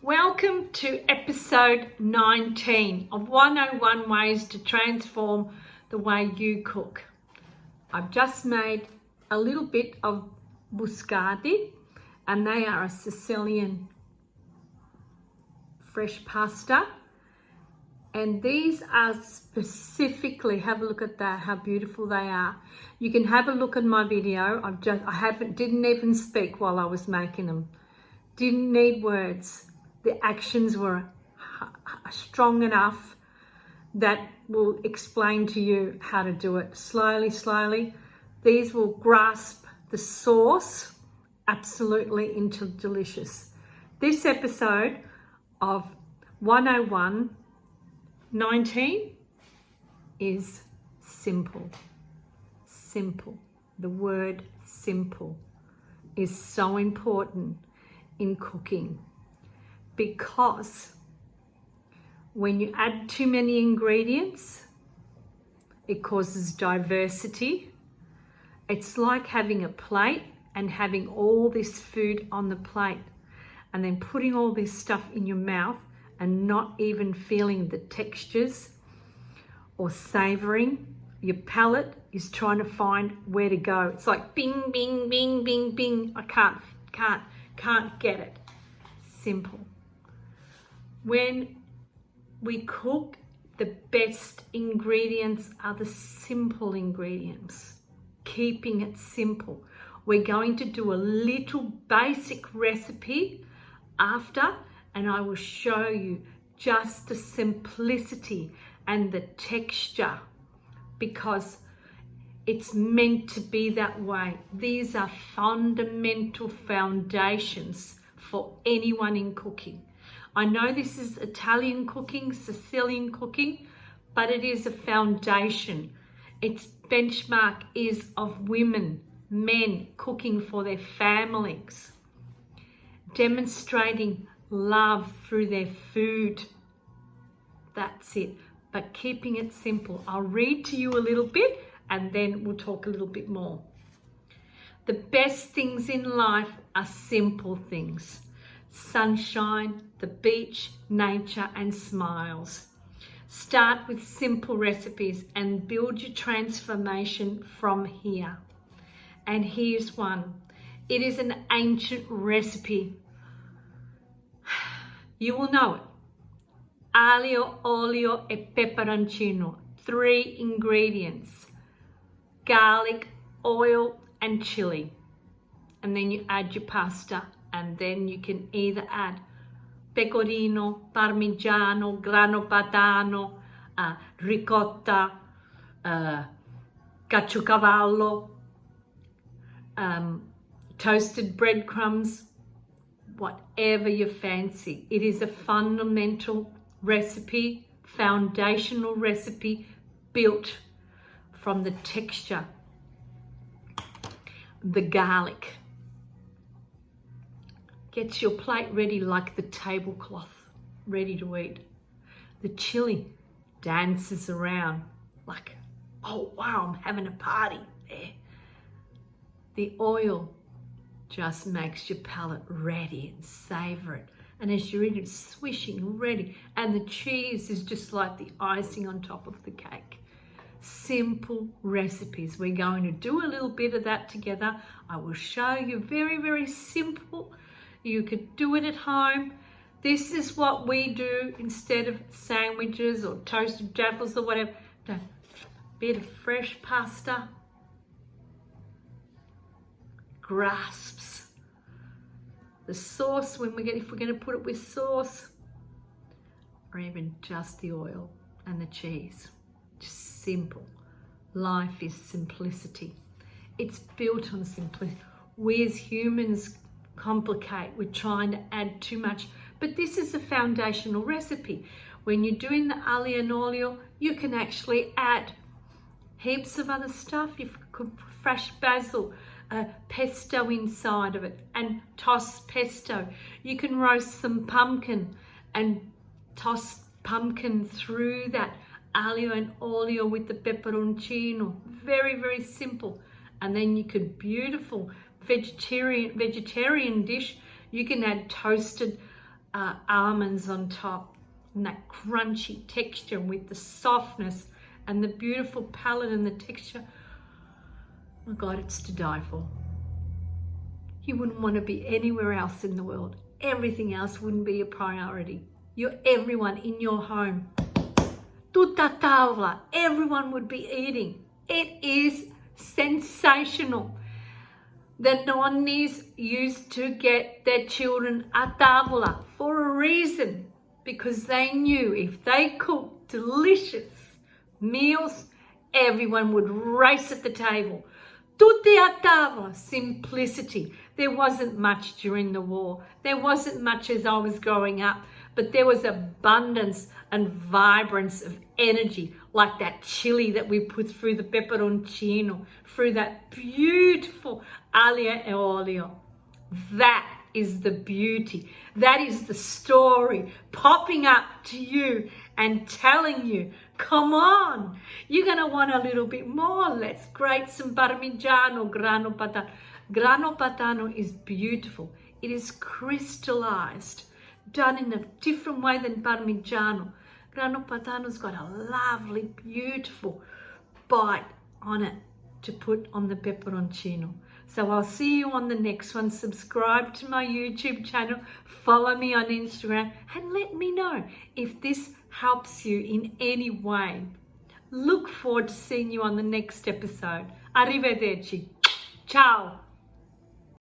Welcome to episode 19 of 101 Ways to Transform the Way You Cook. I've just made a little bit of Busiate, and they are a Sicilian fresh pasta. And these are specifically, have a look at that, how beautiful they are. You can have a look at my video. Didn't even speak while I was making them. Didn't need words. The actions were strong enough that will explain to you how to do it. Slowly. These will grasp the sauce absolutely into delicious. This episode of 101.19 is simple. Simple. The word simple is so important in cooking, because when you add too many ingredients, it causes diversity. It's like having a plate and having all this food on the plate and then putting all this stuff in your mouth and not even feeling the textures or savoring. Your palate is trying to find where to go. It's like bing, bing, bing, bing, bing. I can't get it. Simple. When we cook, the best ingredients are the simple ingredients. Keeping it simple. We're going to do a little basic recipe after, and I will show you just the simplicity and the texture, because it's meant to be that way. These are fundamental foundations for anyone in cooking. I know this is Italian cooking, Sicilian cooking, but it is a foundation. Its benchmark is of women, men cooking for their families, demonstrating love through their food. That's it. But keeping it simple. I'll read to you a little bit and then we'll talk a little bit more. The best things in life are simple things. Sunshine, the beach, nature, and smiles. Start with simple recipes and build your transformation from here. And here's one. It is an ancient recipe. You will know it. Aglio, olio, e pepperoncino. 3 ingredients. Garlic, oil, and chili. And then you add your pasta. And then you can either add pecorino, parmigiano, grano padano, ricotta, caciocavallo, toasted breadcrumbs, whatever you fancy. It is a fundamental recipe, foundational recipe built from the texture. The garlic gets your plate ready like the tablecloth, ready to eat. The chili dances around like, oh wow, I'm having a party there. The oil just makes your palate ready and savor it. And as you eat it, swishing ready. And the cheese is just like the icing on top of the cake. Simple recipes. We're going to do a little bit of that together. I will show you very simple. You could do it at home. This is what we do instead of sandwiches or toasted jaffles or whatever. A bit of fresh pasta grasps the sauce if we're going to put it with sauce, or even just the oil and the cheese. Just simple. Life is simplicity. It's built on simplicity. We as humans complicate. We're trying to add too much, but this is a foundational recipe. When you're doing the aglio and olio, you can actually add heaps of other stuff. You could put fresh basil, pesto inside of it, and toss pesto. You can roast some pumpkin and toss pumpkin through that aglio and olio with the pepperoncino. Very simple. And then you could beautiful vegetarian dish. You can add toasted almonds on top, and that crunchy texture with the softness and the beautiful palate and the texture. Oh my God, it's to die for. You wouldn't want to be anywhere else in the world. Everything else wouldn't be a priority. You're everyone in your home. Tutta tavola, everyone would be eating. It is sensational. The nonnies used to get their children a tavola for a reason, because they knew if they cooked delicious meals, everyone would race at the table. Tutti a tavola, simplicity. There wasn't much during the war. There wasn't much as I was growing up, but there was abundance and vibrance of energy, like that chili that we put through the pepperoncino, through that beautiful Aglio e Olio. That is the beauty. That is the story popping up to you and telling you, come on, you're going to want a little bit more. Let's grate some parmigiano, grano padano. Grano padano is beautiful. It is crystallized, done in a different way than parmigiano. Grano padano's got a lovely, beautiful bite on it to put on the pepperoncino. So I'll see you on the next one. Subscribe to my YouTube channel, follow me on Instagram, and let me know if this helps you in any way. Look forward to seeing you on the next episode. Arrivederci. Ciao.